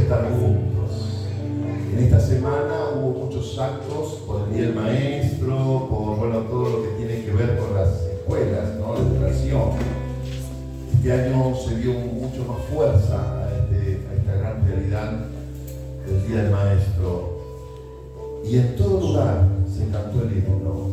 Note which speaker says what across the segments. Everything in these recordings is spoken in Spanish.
Speaker 1: estar juntos. En esta semana hubo muchos actos por el Día del Maestro, por todo lo que tiene que ver con las escuelas, ¿no? La educación. Este año se dio mucho más fuerza a esta gran realidad del Día del Maestro. Y en todo lugar se cantó el himno.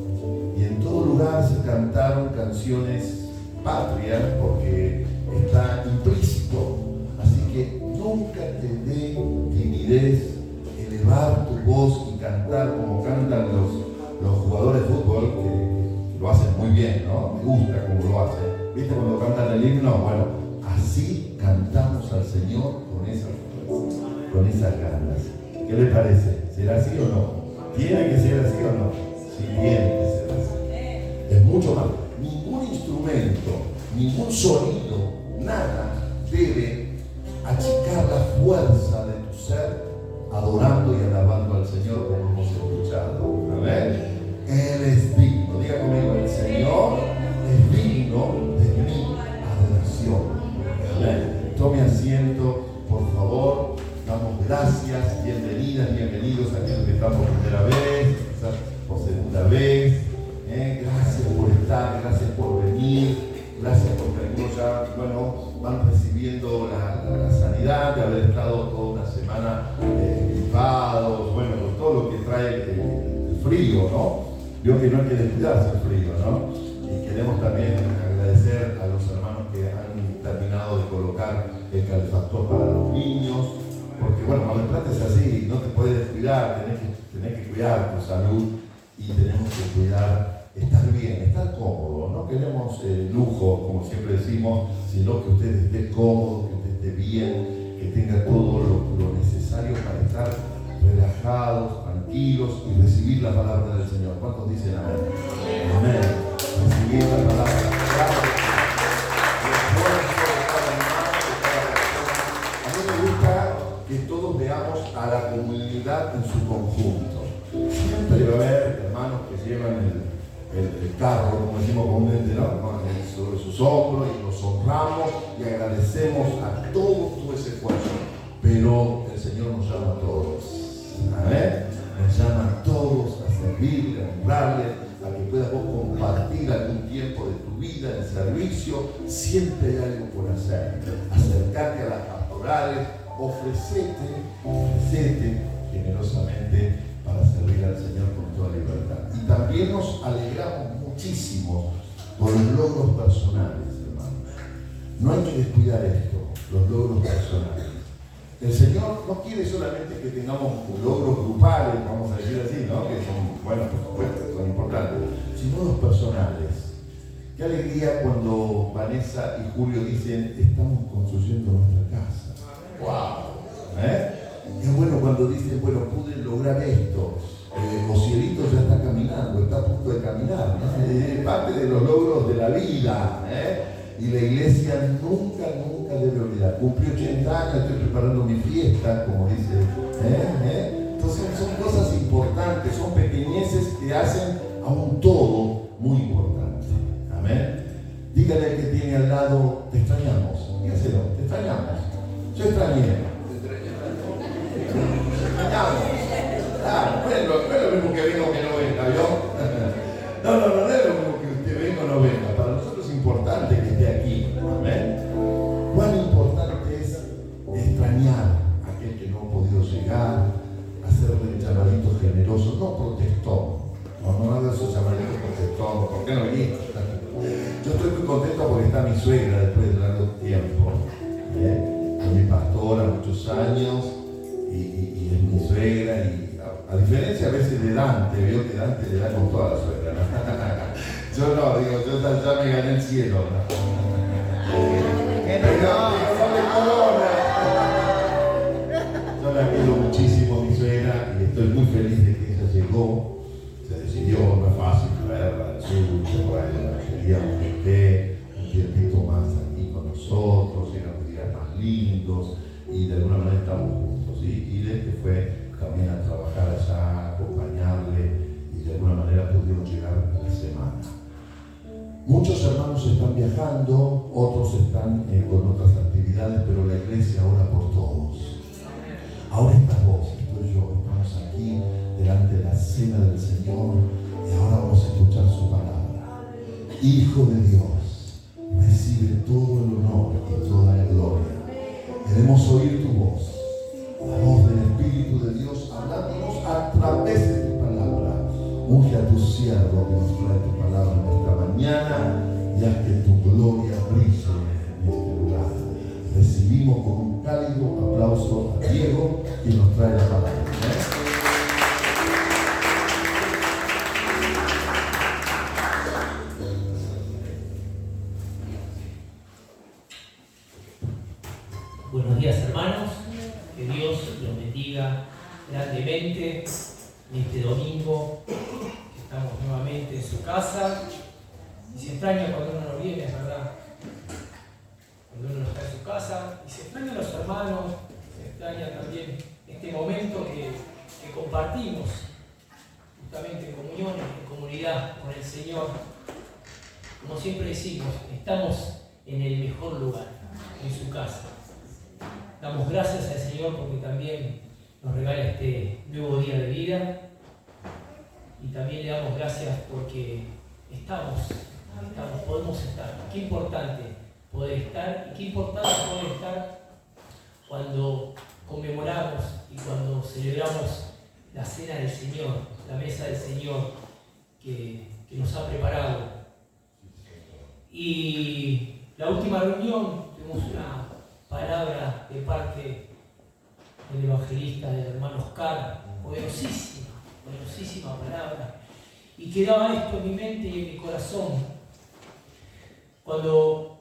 Speaker 1: Y en todo lugar se cantaron canciones patrias, porque está implícito. Así que nunca te dé timidez elevar tu voz y cantar como cantan los jugadores de fútbol, que lo hacen muy bien, ¿no? Me gusta cómo lo hacen. ¿Viste cuando cantan el himno? Bueno, así cantamos al Señor con esas ganas. ¿Qué le parece? ¿Será así o no? ¿Tiene que ser así o no? Sí, tiene que ser así. Es mucho más. Ningún instrumento, ningún sonido, nada debe achicar la fuerza de tu ser adorando y alabando al Señor, como hemos escuchado. Amén. Él es digno. Diga conmigo, el Señor es digno de mi adoración. Amén. Tome asiento, por favor. Damos gracias, bienvenidas, bienvenidos a aquellos que están por primera vez, quizás por segunda vez. Gracias por estar, gracias por venir, gracias porque algunos ya, van recibiendo la sanidad de haber estado toda una semana gripados, con todo lo que trae el frío, ¿no? Veo que no hay que descuidarse el frío, ¿no? Y queremos también agradecer a los hermanos que han terminado de colocar el calefactor para los niños. Porque Mar del Plata es así, no te puedes descuidar, tenés que cuidar tu salud y tenemos que cuidar, estar bien, estar cómodo. No queremos lujo, como siempre decimos, sino que usted esté cómodo, que usted esté bien, que tenga todo lo necesario para estar relajados, tranquilos y recibir la palabra del Señor. ¿Cuántos dicen amén? Amén. Recibir la palabra. Que todos veamos a la comunidad en su conjunto. Siempre va a haber hermanos que llevan el carro, como decimos comúnmente, ¿no? Sobre sus hombros, y los honramos y agradecemos a todo ese esfuerzo. Pero el Señor nos llama a todos. Amén. Nos llama a todos a servirle, a honrarle, a que puedas vos compartir algún tiempo de tu vida en servicio. Siempre hay algo por hacer. Acercarte a las pastorales. Ofrecete generosamente para servir al Señor con toda libertad. Y también nos alegramos muchísimo por los logros personales, hermanos. No hay que descuidar esto, los logros personales. El Señor no quiere solamente que tengamos logros grupales, vamos a decir así, ¿no? Que son, por supuesto, son importantes, sino los personales. Qué alegría cuando Vanessa y Julio dicen, estamos construyendo nuestra casa. ¡Wow! Es bueno cuando dicen, pude lograr esto. Ocielito ya está caminando, está a punto de caminar, ¿no? Es parte de los logros de la vida. Y la iglesia nunca debe olvidar. Cumplí 80 años, estoy preparando mi fiesta, como dice. Entonces son cosas importantes, son pequeñeces que hacen a un todo muy importante. Amén. Dígale al que tiene al lado, te extrañamos. Dígaselo, te extrañamos. Yo extrañé. Extrañamos. Claro, no es lo mismo que venga o que no venga, ¿vio? No es lo mismo que usted venga o no venga. Para nosotros es importante que esté aquí. Amén. Cuán importante es extrañar a aquel que no ha podido llegar, hacerle llamaditos generosos, no protestón. No haga esos llamaditos protestón. ¿Por qué no viniste? Yo estoy muy contento porque está mi suegra después de largo tiempo. Mi pastora muchos años y es mi suegra, y a diferencia a veces de Dante, veo que Dante le da con toda la suegra, ¿no? Yo no, yo ya me gané el cielo, Yo la quiero muchísimo, mi suegra, y estoy muy feliz de que ella llegó, se decidió, no es fácil traerla al sur, queríamos que esté un tiempito más aquí con nosotros, en los días más lindos, y de alguna manera estamos juntos. Y de que fue también a trabajar allá, acompañarle, y de alguna manera pudimos llegar a la semana. Muchos hermanos están viajando, otros están con otras actividades, pero la iglesia ora por todos. Ahora estás vos, estoy yo, estamos aquí delante de la cena del Señor y ahora vamos a escuchar su palabra. Hijo de Dios, recibe todo el honor y toda la gloria. Queremos oír tu voz, la voz del Espíritu de Dios hablándonos a través de tu palabra. Unge a tu siervo que nos trae tu palabra en esta mañana y haz que tu gloria brille en este lugar. Recibimos con un cálido aplauso a Diego, quien nos trae la palabra.
Speaker 2: Buenos días, hermanos. Que Dios los bendiga grandemente en este domingo, que estamos nuevamente en su casa. Y se extraña cuando uno no viene, es verdad. Cuando uno no está en su casa. Y se extrañan los hermanos, se extraña también este momento que compartimos, justamente en comunión, en comunidad con el Señor. Como siempre decimos, estamos en el mejor lugar, en su casa. Damos gracias al Señor porque también nos regala este nuevo día de vida, y también le damos gracias porque podemos estar. Qué importante poder estar, y qué importante poder estar cuando conmemoramos y cuando celebramos la cena del Señor, la mesa del Señor que nos ha preparado. Y la última reunión tuvimos una palabra de parte del evangelista, del hermano Oscar, poderosísima palabra, y quedaba esto en mi mente y en mi corazón cuando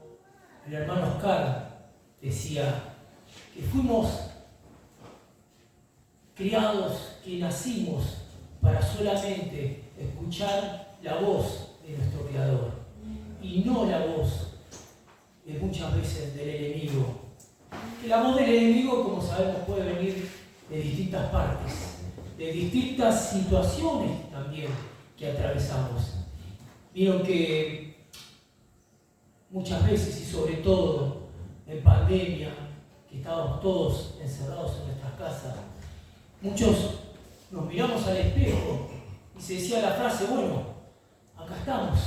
Speaker 2: el hermano Oscar decía que fuimos criados, que nacimos para solamente escuchar la voz de nuestro Creador y no la voz de muchas veces del enemigo. Que la voz del enemigo, como sabemos, puede venir de distintas partes, de distintas situaciones también que atravesamos. Vieron que muchas veces, y sobre todo en pandemia, que estábamos todos encerrados en nuestras casas, muchos nos miramos al espejo y se decía la frase, bueno, acá estamos.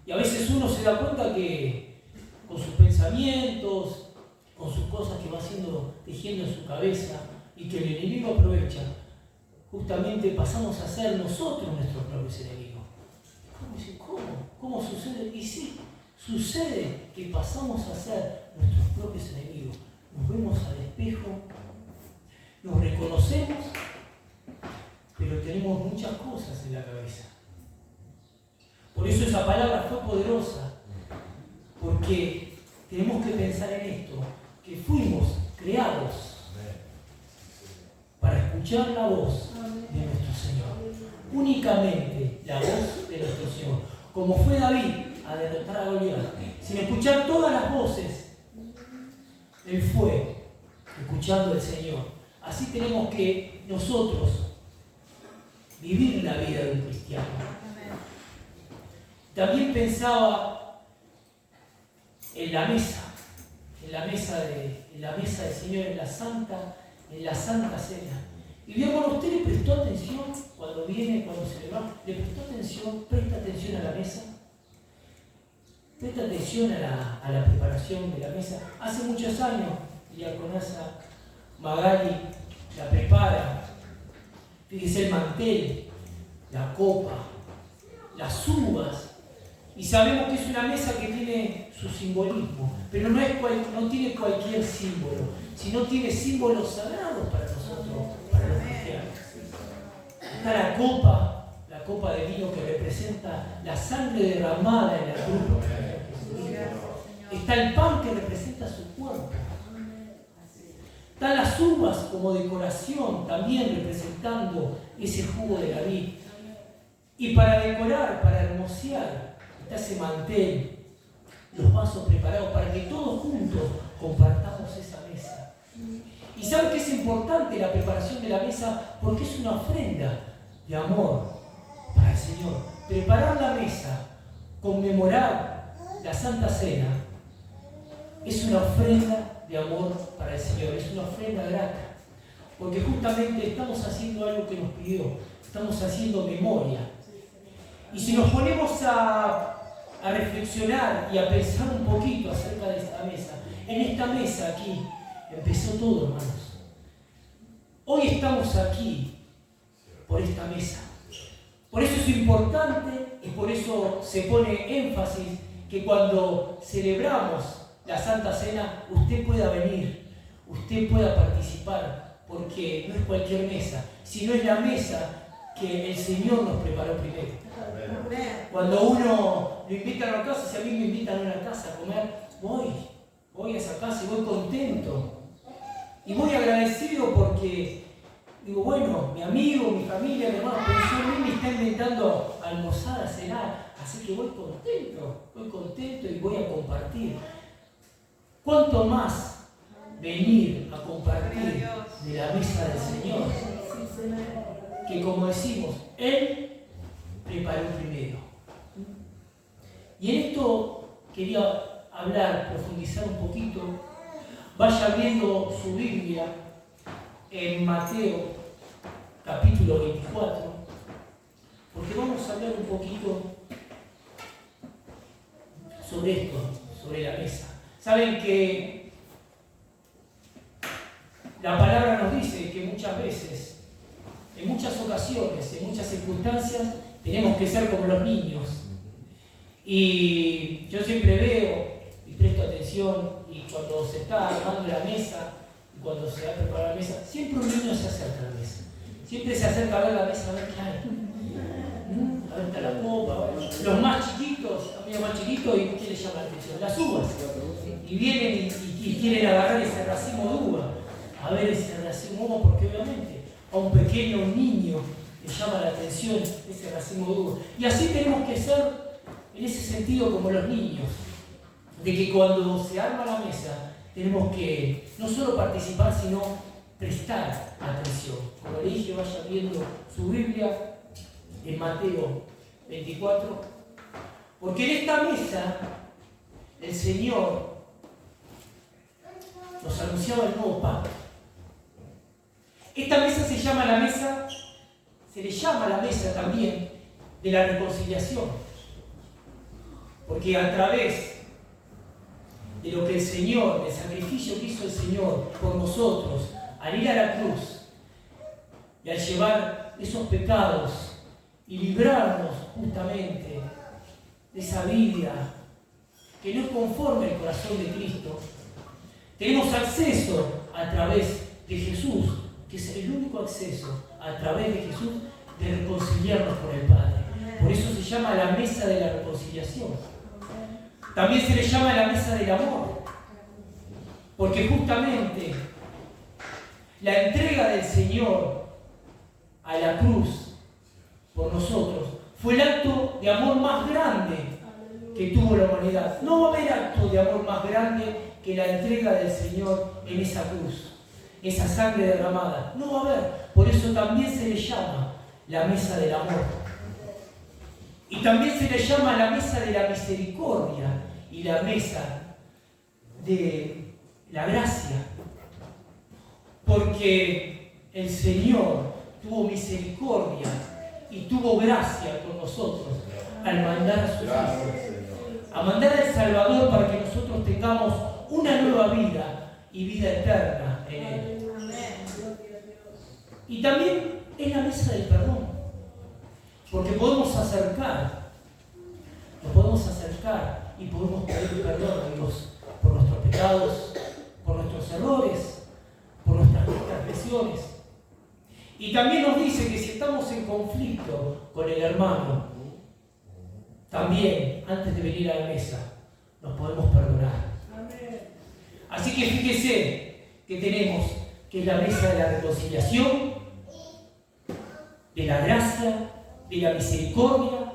Speaker 2: Y a veces uno se da cuenta que con sus pensamientos, con sus cosas que va tejiendo en su cabeza y que el enemigo aprovecha, justamente pasamos a ser nosotros nuestros propios enemigos. ¿Cómo sucede? Y sí, sucede que pasamos a ser nuestros propios enemigos. Nos vemos al espejo, nos reconocemos, pero tenemos muchas cosas en la cabeza. Por eso esa palabra fue poderosa, porque tenemos que pensar en esto, que fuimos creados para escuchar la voz de nuestro Señor, únicamente la voz de nuestro Señor, como fue David a derrotar a Goliat, sin escuchar todas las voces, él fue escuchando al Señor. Así tenemos que nosotros vivir la vida de un cristiano. También pensaba en la mesa del Señor, en la Santa Cena. Y bien, bueno, ¿usted le prestó atención cuando celebramos? ¿Le prestó atención? ¿Presta atención a la mesa? ¿Presta atención a la preparación de la mesa? Hace muchos años, diaconisa Magali la prepara. Fíjese el mantel, la copa, las uvas. Y sabemos que es una mesa que tiene su simbolismo, pero no tiene cualquier símbolo, sino tiene símbolos sagrados para nosotros, para los cristianos. Está la copa de vino que representa la sangre derramada en la cruz. Está el pan que representa su cuerpo. Están las uvas como decoración, también representando ese jugo de la vid. Y para decorar, para hermosear, está ese mantel, los vasos preparados para que todos juntos compartamos esa mesa. Y ¿sabe qué es importante la preparación de la mesa? Porque es una ofrenda de amor para el Señor. Preparar la mesa, conmemorar la Santa Cena, es una ofrenda de amor para el Señor, es una ofrenda grata. porque justamente estamos haciendo algo que nos pidió, estamos haciendo memoria. Y si nos ponemos a reflexionar y a pensar un poquito acerca de esta mesa, en esta mesa aquí empezó todo, hermanos. Hoy estamos aquí por esta mesa. Por eso es importante y por eso se pone énfasis que cuando celebramos la Santa Cena, usted pueda venir, usted pueda participar, porque no es cualquier mesa, sino es la mesa que el Señor nos preparó primero. Cuando uno lo invita a una casa, si a mí me invitan a una casa a comer, voy a esa casa y voy contento. Y voy agradecido porque digo, bueno, mi amigo, mi familia, mi hermano pensó en mí, me está inventando a almorzar, a cenar, así que voy contento y voy a compartir. ¿Cuánto más venir a compartir de la mesa del Señor? Que como decimos, Él preparó primero. Y en esto quería hablar, profundizar un poquito. Vaya viendo su Biblia en Mateo capítulo 24, porque vamos a hablar un poquito sobre esto, sobre la mesa. Saben que la palabra nos dice que muchas veces, en muchas ocasiones, en muchas circunstancias, tenemos que ser como los niños. Y yo siempre veo y presto atención, y cuando se está armando la mesa, y cuando se va a preparar la mesa, siempre un niño se acerca a la mesa. Siempre se acerca a ver la mesa, a ver qué hay. A ver, está la copa. Los más chiquitos, a mí los más chiquitos, ¿y qué les llama la atención? Las uvas. Y vienen y quieren agarrar ese racimo de uva. A ver ese racimo de uva, porque obviamente a un pequeño niño le llama la atención ese racimo de uva. Y así tenemos que ser, en ese sentido, como los niños. De que cuando se arma la mesa, tenemos que no solo participar, sino prestar atención. Como le dije, vaya viendo su Biblia en Mateo 24, porque en esta mesa el Señor nos anunciaba el nuevo pacto. Esta mesa se le llama la mesa también de la reconciliación, porque a través de lo que el Señor, del sacrificio que hizo el Señor por nosotros, al ir a la cruz y al llevar esos pecados y librarnos justamente de esa vida que no es conforme al corazón de Cristo, tenemos acceso a través de Jesús, que es el único acceso a través de Jesús de reconciliarnos con el Padre. Por eso se llama la mesa de la reconciliación. También se le llama la mesa del amor, porque justamente la entrega del Señor a la cruz por nosotros fue el acto de amor más grande que tuvo la humanidad. No va a haber acto de amor más grande que la entrega del Señor en esa cruz, esa sangre derramada. No va a haber. Por eso también se le llama la mesa del amor. Y también se le llama la mesa de la misericordia y la mesa de la gracia. Porque el Señor tuvo misericordia y tuvo gracia con nosotros al mandar a su Hijo, a mandar al Salvador para que nosotros tengamos una nueva vida y vida eterna en Él. Y también es la mesa del perdón, porque nos podemos acercar y podemos pedir perdón a Dios por nuestros pecados, por nuestros errores, por nuestras transgresiones. Y también nos dice que si estamos en conflicto con el hermano, también antes de venir a la mesa nos podemos perdonar. Así que fíjese que tenemos que es la mesa de la reconciliación, de la gracia, de la misericordia,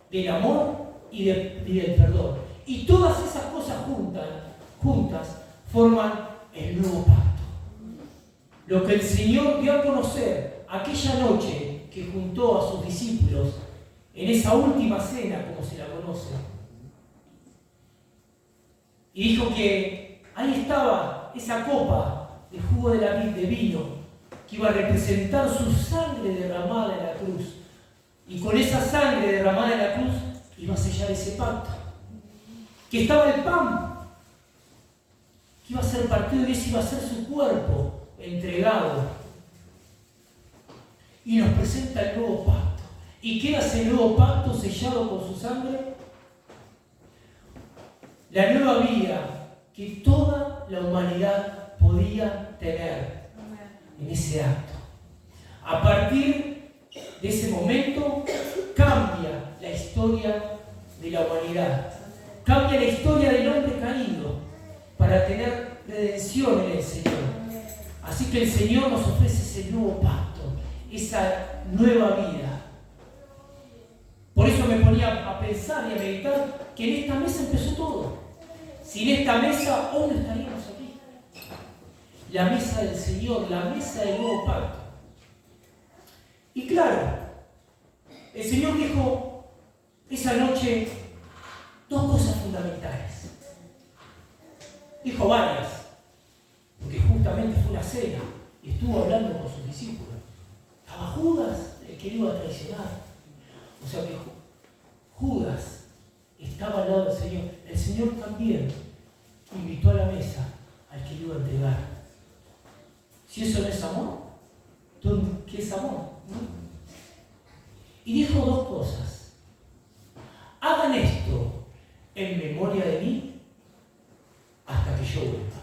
Speaker 2: del amor y del perdón. Y todas esas cosas juntas forman el nuevo pacto. Lo que el Señor dio a conocer aquella noche que juntó a sus discípulos en esa última cena, como se la conoce. Y dijo que ahí estaba esa copa de jugo de la vid, de vino, que iba a representar su sangre derramada en la cruz. Y con esa sangre derramada en la cruz iba a sellar ese pacto. Que estaba el pan, que iba a ser partido y ese iba a ser su cuerpo entregado. Y nos presenta el nuevo pacto. ¿Y qué hace el nuevo pacto sellado con su sangre? La nueva vida que toda la humanidad podía tener en ese acto. A partir de ese momento cambia la historia de la humanidad. Cambia la historia del hombre caído para tener redención en el Señor. Así que el Señor nos ofrece ese nuevo pacto, esa nueva vida. Por eso me ponía a pensar y a meditar que en esta mesa empezó todo. Sin esta mesa hoy no estaríamos aquí. La mesa del Señor, la mesa del nuevo pacto. Y claro, el Señor dijo esa noche dos cosas fundamentales. Dijo varias, porque justamente fue una cena y estuvo hablando con sus discípulos. Estaba Judas, el que lo iba a traicionar. O sea que Judas estaba al lado del Señor. El Señor también invitó a la mesa al que lo iba a entregar. Si eso no es amor, ¿qué es amor? Y dijo dos cosas. Hagan esto en memoria de mí hasta que yo vuelva.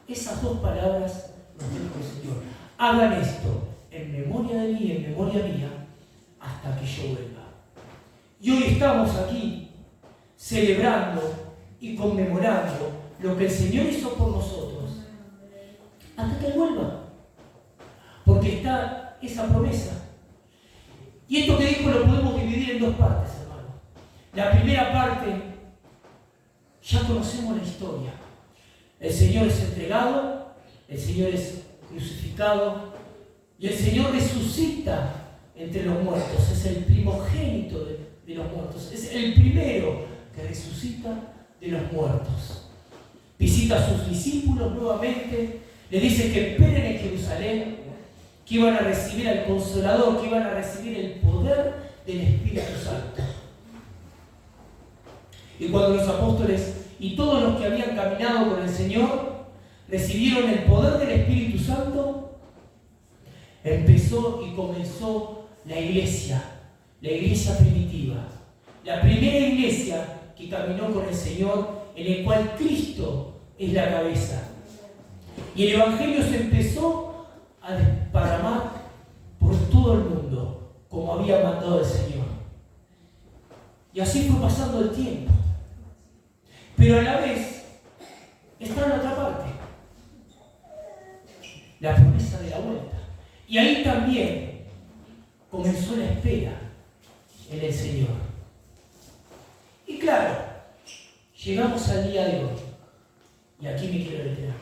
Speaker 2: Esas dos palabras nos dijo el Señor. Hagan esto en memoria de mí, en memoria mía, hasta que yo vuelva. Y hoy estamos aquí celebrando y conmemorando lo que el Señor hizo por nosotros hasta que Él vuelva. Porque está esa promesa. Y esto que dijo lo podemos dividir en dos partes, hermano. La primera parte, ya conocemos la historia. El Señor es entregado, el Señor es crucificado y el Señor resucita entre los muertos. Es el primogénito de los muertos. Es el primero que resucita de los muertos. Visita a sus discípulos nuevamente, le dice que esperen en Jerusalén, que iban a recibir al Consolador, que iban a recibir el poder del Espíritu Santo. Y cuando los apóstoles y todos los que habían caminado con el Señor recibieron el poder del Espíritu Santo, empezó y comenzó la iglesia primitiva, la primera iglesia que caminó con el Señor, en el cual Cristo es la cabeza. Y el Evangelio se empezó a desparramar por todo el mundo, como había mandado el Señor. Y así fue pasando el tiempo. Pero a la vez está en otra parte, la promesa de la vuelta. Y ahí también comenzó la espera en el Señor. Y claro, llegamos al día de hoy. Y aquí me quiero detener.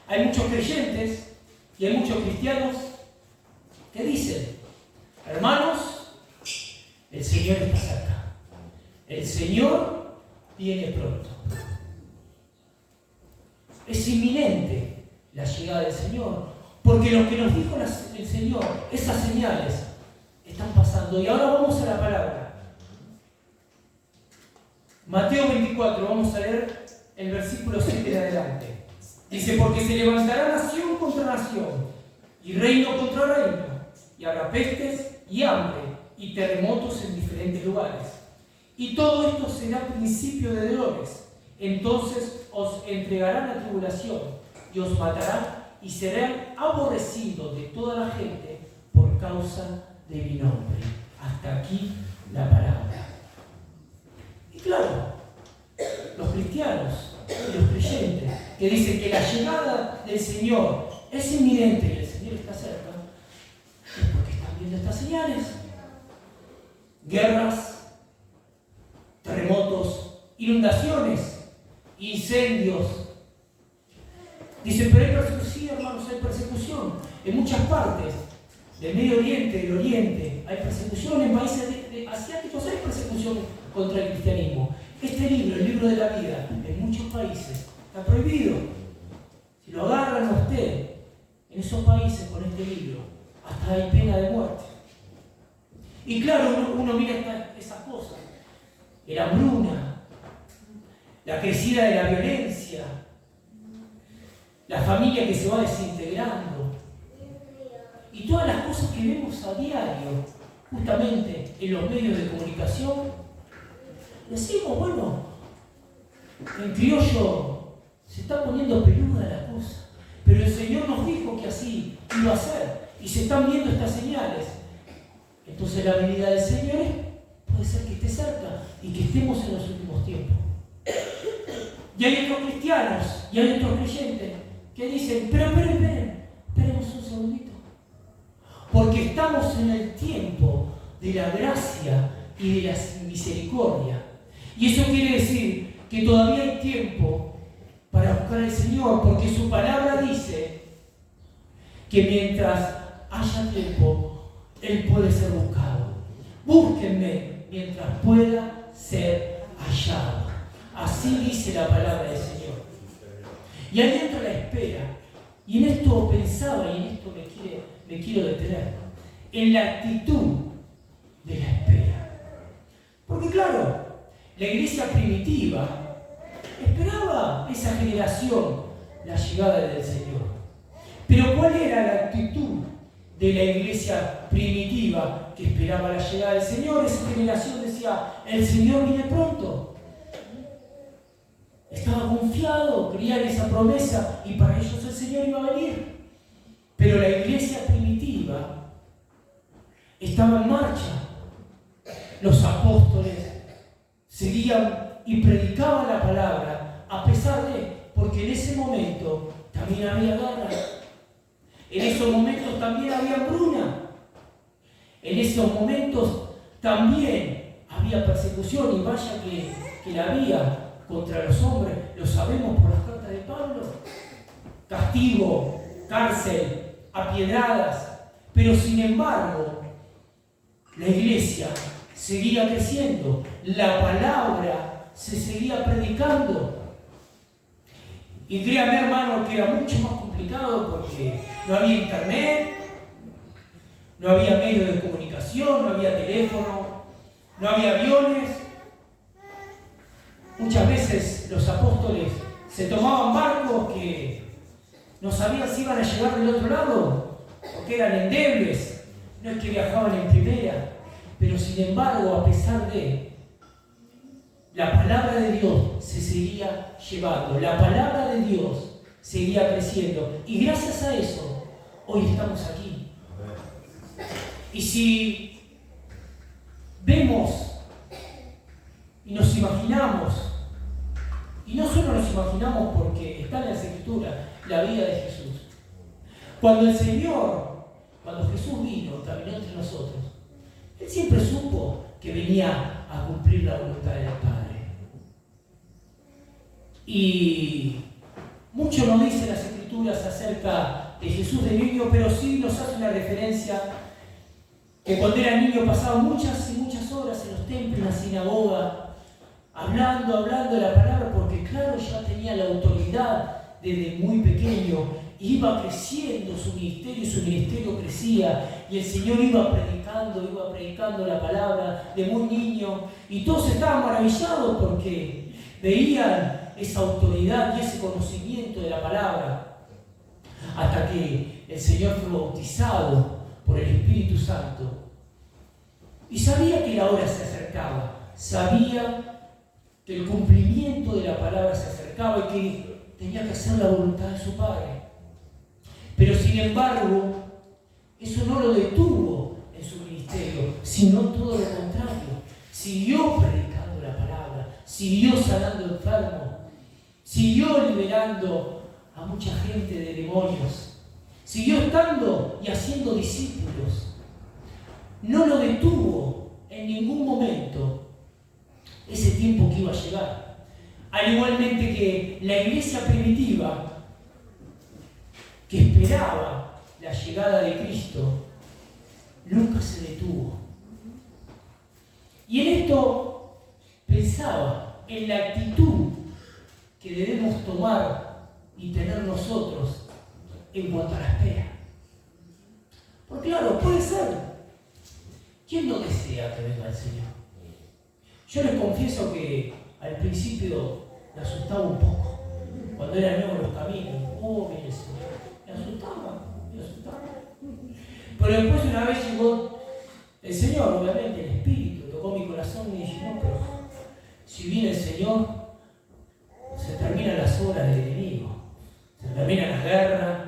Speaker 2: Hay muchos creyentes y hay muchos cristianos que dicen: hermanos, el Señor está cerca. El Señor viene pronto. Es inminente la llegada del Señor, porque lo que nos dijo el Señor, esas señales, están pasando. Y ahora vamos a la palabra. Mateo 24, vamos a leer el versículo 7 en adelante. Dice: porque se levantará nación contra nación, y reino contra reino, y habrá pestes y hambre, y terremotos en diferentes lugares. Y todo esto será principio de dolores. Entonces os entregarán a tribulación, y os matarán, y serán aborrecidos de toda la gente por causa de mi nombre. Hasta aquí la palabra. Y claro, los cristianos y los creyentes que dicen que la llegada del Señor es inminente y el Señor está cerca, es porque están viendo estas señales. Guerras, terremotos, inundaciones, incendios. Dicen: pero hay persecución. Sí, hermanos, hay persecución en muchas partes del Medio Oriente, del Oriente. Hay persecución en países asiáticos, hay persecución contra el cristianismo. Este libro, el libro de la vida, en muchos países está prohibido. Si lo agarran a usted en esos países con este libro, hasta hay pena de muerte. Y claro, uno mira esas cosas, la hambruna, la crecida de la violencia, la familia que se va desintegrando, y todas las cosas que vemos a diario, justamente en los medios de comunicación, decimos, bueno, en criollo se está poniendo peluda la cosa, pero el Señor nos dijo que así iba a ser, y se están viendo estas señales. Entonces la venida del Señor puede ser que esté cerca y que estemos en los últimos tiempos. Y hay otros cristianos y hay otros creyentes que dicen, pero esperemos un segundito, porque estamos en el tiempo de la gracia y de la misericordia. Y eso quiere decir que todavía hay tiempo para buscar al Señor, porque su palabra dice que mientras haya tiempo, Él puede ser buscado. Búsquenme mientras pueda ser hallado. Así dice la palabra del Señor. Y ahí entra la espera. Y en esto pensaba, y en esto me quiero detener, en la actitud de la espera. Porque claro, la iglesia primitiva esperaba esa generación la llegada del Señor. Pero ¿cuál era la actitud de la iglesia primitiva que esperaba la llegada del Señor? Esa generación decía, el Señor viene pronto. Estaba confiado, creía en esa promesa y para ellos el Señor iba a venir. Pero la iglesia primitiva estaba en marcha. Los apóstoles seguían y predicaban la palabra a pesar de, porque en ese momento también había guerra. En esos momentos también había hambruna. En esos momentos también había persecución, y vaya que la había contra los hombres, lo sabemos por las cartas de Pablo. Castigo, cárcel, apiedradas. Pero sin embargo, la iglesia seguía creciendo, la palabra se seguía predicando. Y créanme, hermano, que era mucho más complicado porque no había internet, no había medios de comunicación, no había teléfono, no había aviones. Muchas veces los apóstoles se tomaban barcos que no sabían si iban a llegar del otro lado, porque eran endebles, no es que viajaban en primera, pero sin embargo, a pesar de, la palabra de Dios se seguía llevando, la palabra de Dios seguía creciendo, y gracias a eso, hoy estamos aquí. Y si vemos y nos imaginamos, y no solo nos imaginamos porque está en las Escrituras, la vida de Jesús. Cuando Jesús vino, caminó entre nosotros, Él siempre supo que venía a cumplir la voluntad del Padre. Y mucho nos dicen las Escrituras acerca de Jesús de niño, pero sí nos hace una referencia que cuando era niño pasaba muchas y muchas horas en los templos, en la sinagoga, hablando de la palabra, porque claro, ya tenía la autoridad desde muy pequeño, iba creciendo su ministerio, y su ministerio crecía, y el Señor iba predicando la palabra de muy niño, y todos estaban maravillados porque veían esa autoridad y ese conocimiento de la palabra, hasta que el Señor fue bautizado por el Espíritu Santo, y sabía que la hora se acercaba, sabía que el cumplimiento de la palabra se acercaba y que tenía que hacer la voluntad de su Padre. Pero sin embargo, eso no lo detuvo en su ministerio, sino todo lo contrario. Siguió predicando la palabra, siguió sanando enfermos, siguió liberando a mucha gente de demonios, siguió estando y haciendo discípulos. No lo detuvo en ningún momento ese tiempo que iba a llegar. Al igualmente que la iglesia primitiva, que esperaba la llegada de Cristo, nunca se detuvo. Y en esto pensaba en la actitud que debemos tomar y tener nosotros en cuanto a la espera. Porque claro, puede ser. ¿Quién no desea que venga el Señor? Yo les confieso que al principio me asustaba un poco. Cuando era nuevo en los caminos, viene el Señor. Me asustaba. Pero después una vez llegó el Señor, obviamente, el Espíritu, tocó mi corazón y dije, no, pero si viene el Señor, se terminan las obras del enemigo. Se terminan las guerras,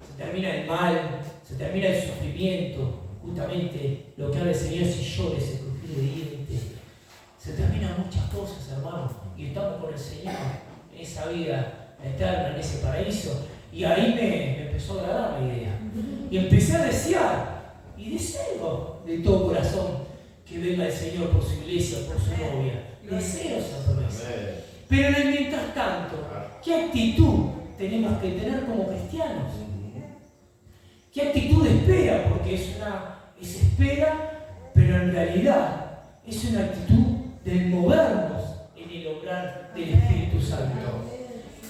Speaker 2: se termina el mal, se termina el sufrimiento. Justamente lo que habla el Señor, si llores, se crujir de dientes. Se terminan muchas cosas, hermanos, y estamos con el Señor en esa vida eterna, en ese paraíso. Y ahí me empezó a agradar la idea. Y empecé a desear, y deseo de todo corazón que venga el Señor por su iglesia, por su novia. Deseo esa promesa. Pero en el mientras tanto, ¿qué actitud tenemos que tener como cristianos? ¿Qué actitud de espera? Porque es espera, pero en realidad es una actitud del movernos en el obrar del Espíritu Santo.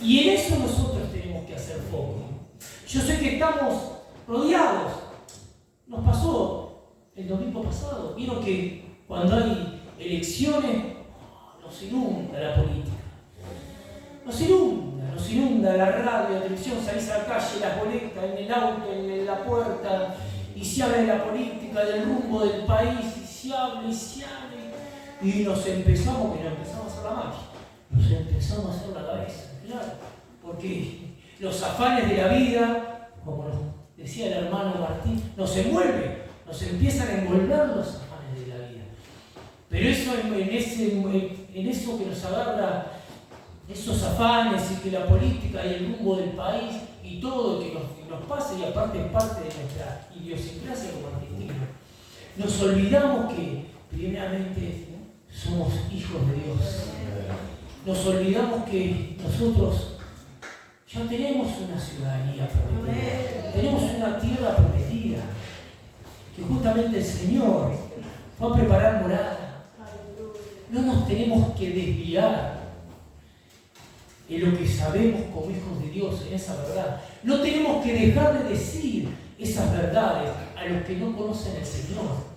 Speaker 2: Y en eso nosotros tenemos que hacer foco. Yo sé que estamos rodeados. Nos pasó el domingo pasado. Vieron que cuando hay elecciones nos inunda la política. Nos inunda la radio, la televisión, salís a la calle, las boletas, en el auto, en la puerta, y se habla de la política, del rumbo del país, y se habla. Y nos empezamos a hacer la magia. Nos empezamos a hacer la cabeza, claro. Porque los afanes de la vida, como nos decía el hermano Martín, nos envuelven, nos empiezan a envolver los afanes de la vida. Pero eso en eso que nos agarra, esos afanes y que la política y el rumbo del país y todo que nos pasa, y aparte es parte de nuestra idiosincrasia como argentinos, nos olvidamos que primeramente somos hijos de Dios. Nos olvidamos que nosotros ya tenemos una ciudadanía prometida, tenemos una tierra prometida, que justamente el Señor fue a preparar morada. No nos tenemos que desviar en lo que sabemos como hijos de Dios, en esa verdad. No tenemos que dejar de decir esas verdades a los que no conocen al Señor.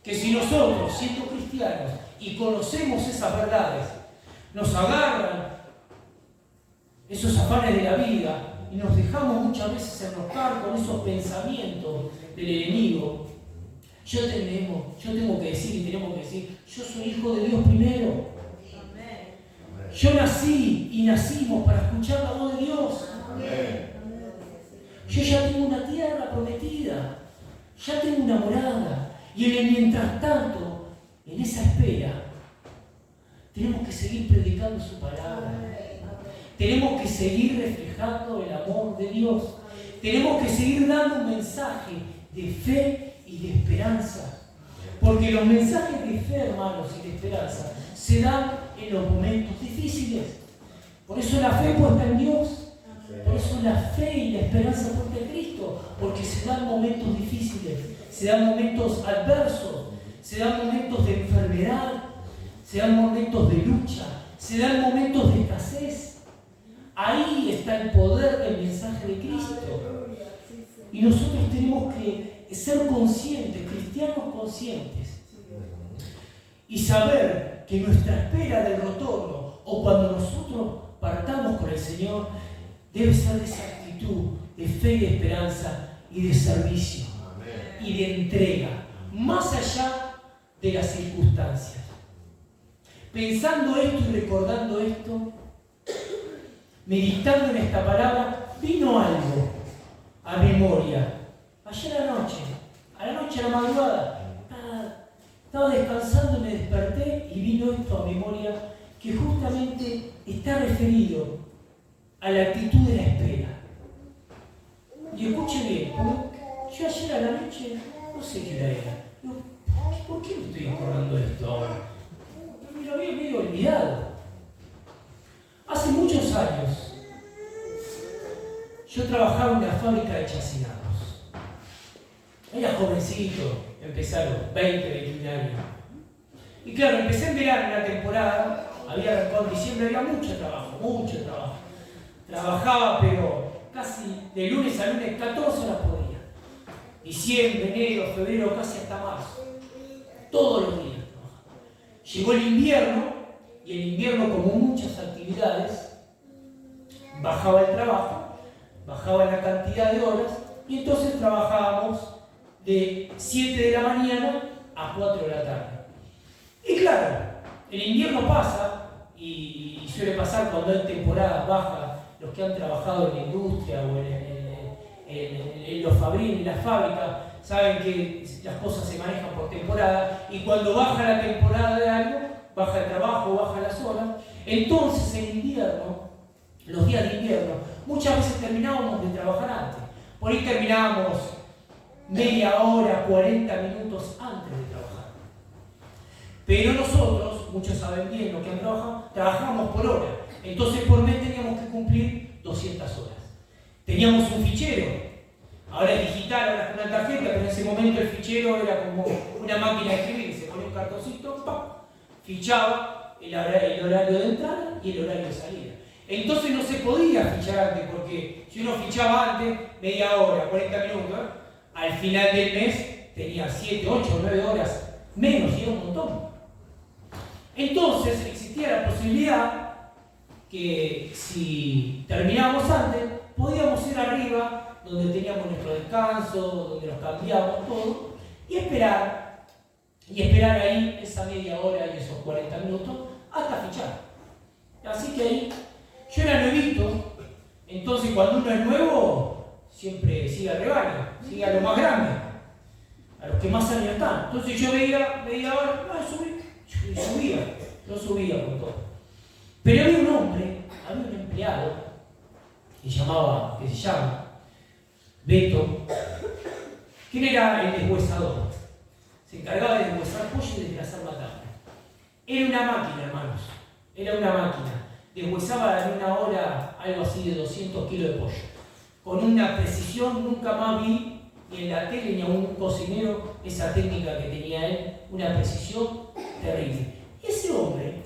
Speaker 2: Que si nosotros, siendo cristianos, y conocemos esas verdades, nos agarran esos afanes de la vida y nos dejamos muchas veces enroscar con esos pensamientos del enemigo, yo tengo que decir y tenemos que decir, yo soy hijo de Dios primero. Yo nací y nacimos para escuchar la voz de Dios. Yo ya tengo una tierra prometida, ya tengo una morada, y en el mientras tanto, en esa espera, tenemos que seguir predicando su palabra. Tenemos que seguir reflejando el amor de Dios. Tenemos que seguir dando un mensaje de fe y de esperanza. Porque los mensajes de fe, hermanos, y de esperanza se dan en los momentos difíciles. Por eso la fe puesta en Dios. Por eso la fe y la esperanza puesta en Cristo. Porque se dan momentos difíciles, se dan momentos adversos, se dan momentos de enfermedad, se dan momentos de lucha, se dan momentos de escasez. Ahí está el poder del mensaje de Cristo. Y nosotros tenemos que ser conscientes, cristianos conscientes, y saber que nuestra espera del retorno, o cuando nosotros partamos con el Señor, debe ser de esa actitud de fe y de esperanza y de servicio y de entrega, más allá de las circunstancias. Pensando esto y recordando esto, meditando en esta palabra, vino algo a memoria. Ayer a la noche a la madrugada, estaba descansando y me desperté y vino esto a memoria, que justamente está referido a la actitud de la espera. Y escuche bien, yo ayer a la noche, no sé qué hora era, ¿por qué me estoy acordando de esto ahora? Me lo había medio olvidado. Hace muchos años, yo trabajaba en una fábrica de chacinados. Era jovencito, empecé a los 20, 21 años. Y claro, empecé en verano, una temporada, había arrancado en diciembre, había mucho trabajo. Trabajaba, pero casi de lunes a lunes, 14 horas por día. Diciembre, enero, febrero, casi hasta marzo. Todos los días trabajaba. Llegó el invierno, y el invierno, como muchas actividades, bajaba el trabajo, bajaba la cantidad de horas, y entonces trabajábamos de 7 de la mañana a 4 de la tarde. Y claro, el invierno pasa, y suele pasar cuando hay temporadas bajas, los que han trabajado en la industria o en los fabriles, en las fábricas, saben que las cosas se manejan por temporada, y cuando baja la temporada de algo, baja el trabajo, baja las horas. Entonces en invierno, los días de invierno, muchas veces terminábamos de trabajar antes. Por ahí terminábamos media hora, 40 minutos antes de trabajar. Pero nosotros, muchos saben bien lo que han trabajado, trabajábamos por hora. Entonces por mes teníamos que cumplir 200 horas. Teníamos un fichero. Ahora es digital, ahora es con una tarjeta, pero en ese momento el fichero era como una máquina de escribir. Se ponía un cartoncito, ¡pam!, fichaba el horario de entrada y el horario de salida. Entonces no se podía fichar antes, porque si uno fichaba antes, media hora, 40 minutos, al final del mes tenía 7, 8, 9 horas menos, y era un montón. Entonces existía la posibilidad que si terminábamos antes, podíamos ir arriba, donde teníamos nuestro descanso, donde nos cambiábamos todo, y esperar ahí esa media hora y esos 40 minutos hasta fichar. Así que ahí, yo era nuevito, entonces cuando uno es nuevo, siempre sigue al rebaño, sigue a lo más grande, a los que más años están. Entonces yo veía ahora, yo subía con todo. Pero había un empleado que se llama Beto, que era el deshuesador. Se encargaba de deshuesar pollo y desgrasar la carne. Era una máquina, hermanos. Era una máquina. Deshuesaba en una hora algo así de 200 kilos de pollo. Con una precisión, nunca más vi ni en la tele ni a un cocinero esa técnica que tenía él, una precisión terrible. Y ese hombre,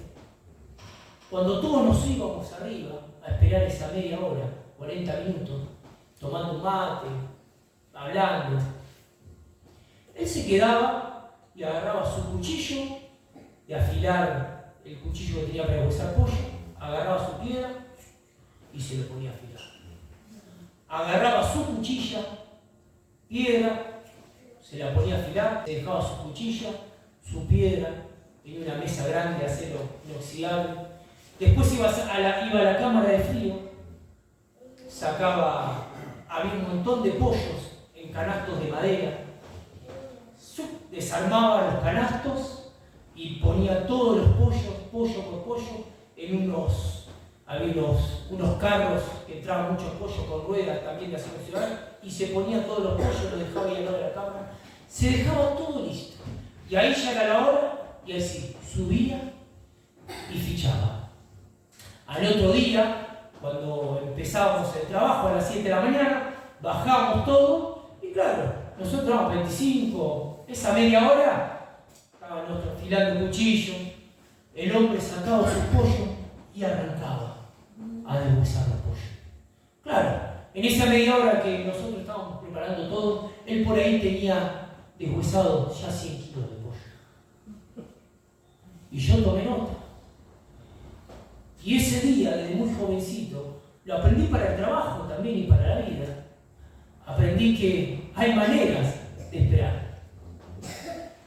Speaker 2: cuando todos nos íbamos arriba a esperar esa media hora, 40 minutos, tomando un mate, hablando, él se quedaba y agarraba su cuchillo de afilar el cuchillo que tenía para deshuesar pollo, agarraba su piedra y se lo ponía a afilar. Agarraba su cuchilla, piedra, se la ponía a afilar, se dejaba su cuchilla, su piedra, tenía una mesa grande de acero inoxidable. Después iba a la cámara de frío, había un montón de pollos en canastos de madera, desarmaba los canastos y ponía todos los pollos, pollo por pollo, en había unos carros que entraban muchos pollos con ruedas también de acero inoxidable, y se ponía todos los pollos, los dejaba ahí al lado de la cámara, se dejaba todo listo. Y ahí ya era la hora, y así subía y fichaba. Al otro día, cuando empezábamos el trabajo a las 7 de la mañana, bajábamos todo, y claro, nosotros éramos 25, esa media hora, estaban nosotros afilando cuchillo, el hombre sacaba su pollo y arrancaba a deshuesar los pollos. Claro, en esa media hora que nosotros estábamos preparando todo, él por ahí tenía deshuesado ya 100 kilos de pollo. Y yo tomé nota. Y ese día, desde muy jovencito, lo aprendí para el trabajo también y para la vida. Aprendí que hay maneras de esperar.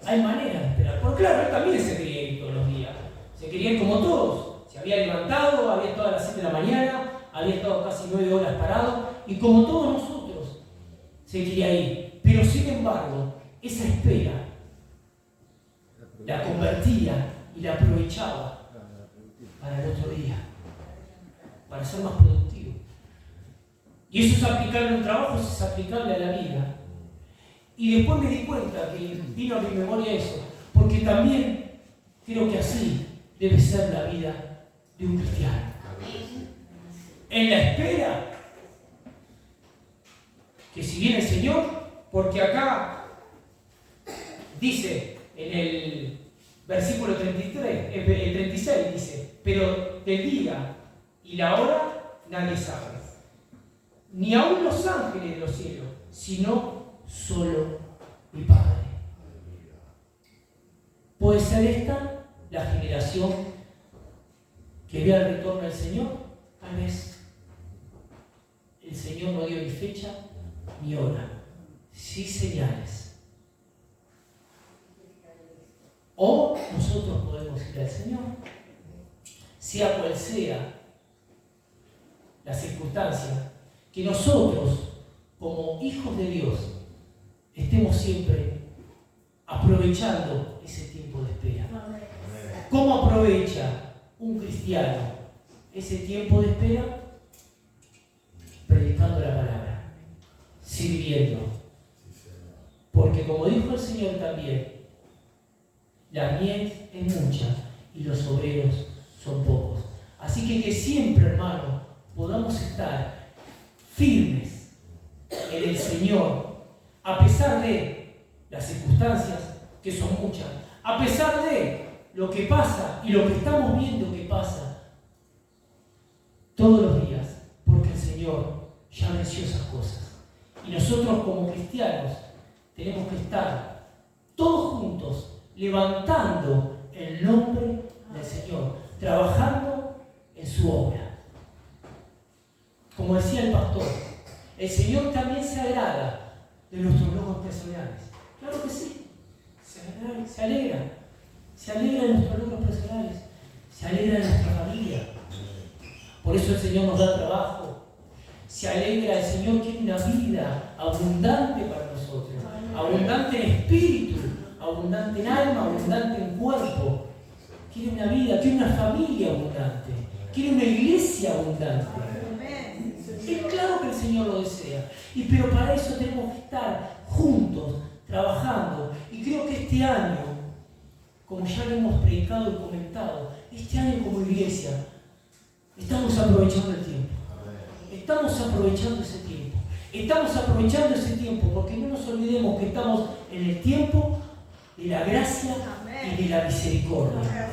Speaker 2: Hay maneras de esperar. Porque claro, él también se quería ir todos los días. Se quería ir como todos. Se había levantado, había estado a las 7 de la mañana, había estado casi 9 horas parado, y como todos nosotros, se quería ir. Pero sin embargo, esa espera la convertía y la aprovechaba para el otro día, para ser más productivo. Y eso es aplicable a un trabajo, eso es aplicable a la vida. Y después me di cuenta que vino a mi memoria eso, porque también creo que así debe ser la vida de un cristiano. En la espera, que si viene el Señor, porque acá dice en el versículo 36 dice, pero del día y la hora nadie sabe, ni aun los ángeles de los cielos, sino solo mi Padre. ¿Puede ser esta la generación que vea el retorno del Señor? Tal vez el Señor no dio ni fecha ni hora, sí señales. O nosotros podemos ir al Señor, sea cual sea la circunstancia, que nosotros, como hijos de Dios, estemos siempre aprovechando ese tiempo de espera. ¿Cómo aprovecha un cristiano ese tiempo de espera? Predicando la palabra, sirviendo. Porque como dijo el Señor también, la mies es mucha y los obreros son pocos. Así que siempre, hermano, podamos estar firmes en el Señor, a pesar de las circunstancias, que son muchas, a pesar de lo que pasa y lo que estamos viendo que pasa todos los días, porque el Señor ya venció esas cosas. Y nosotros como cristianos tenemos que estar todos juntos, levantando el nombre del Señor, trabajando en su obra. Como decía el pastor, el Señor también se agrada de nuestros logros personales. Claro que sí, se alegra de nuestros logros personales, se alegra de nuestra familia. Por eso el Señor nos da trabajo, se alegra, el Señor quiere una vida abundante para nosotros, abundante en espíritu, abundante en alma, abundante en cuerpo. Quiere una vida, quiere una familia abundante, quiere una iglesia abundante. Es claro que el Señor lo desea, pero para eso tenemos que estar juntos, trabajando. Y creo que este año, como ya lo hemos predicado y comentado, este año como iglesia, estamos aprovechando el tiempo. Estamos aprovechando ese tiempo. Estamos aprovechando ese tiempo porque no nos olvidemos que estamos en el tiempo de la gracia y de la misericordia.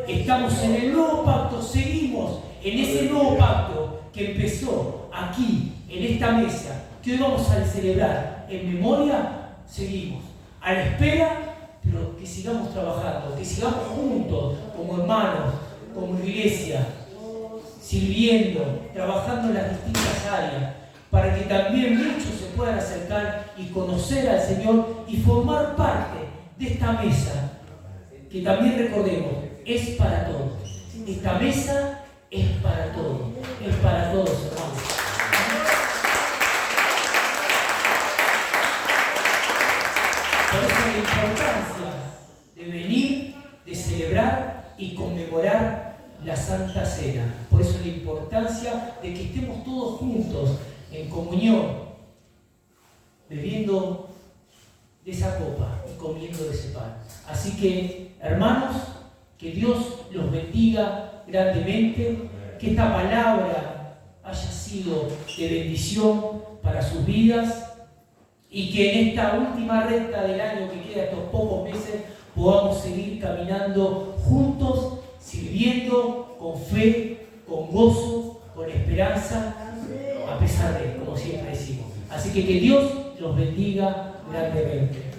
Speaker 2: Estamos en el nuevo pacto, seguimos en ese nuevo pacto que empezó aquí, en esta mesa, que hoy vamos a celebrar en memoria. Seguimos a la espera, pero que sigamos trabajando, que sigamos juntos como hermanos, como iglesia, sirviendo, trabajando en las distintas áreas, para que también muchos se puedan acercar y conocer al Señor y formar parte de esta mesa, que también recordemos, es para todos. Esta mesa es para todos, hermanos. Por eso la importancia de venir, de celebrar y conmemorar la Santa Cena. Por eso la importancia de que estemos todos juntos en comunión, bebiendo de esa copa y comiendo de ese pan. Así que, hermanos, que Dios los bendiga grandemente, que esta palabra haya sido de bendición para sus vidas y que en esta última recta del año que queda, estos pocos meses, podamos seguir caminando juntos, sirviendo con fe, con gozo, con esperanza, a pesar de, como siempre decimos. Así que Dios los bendiga grandemente.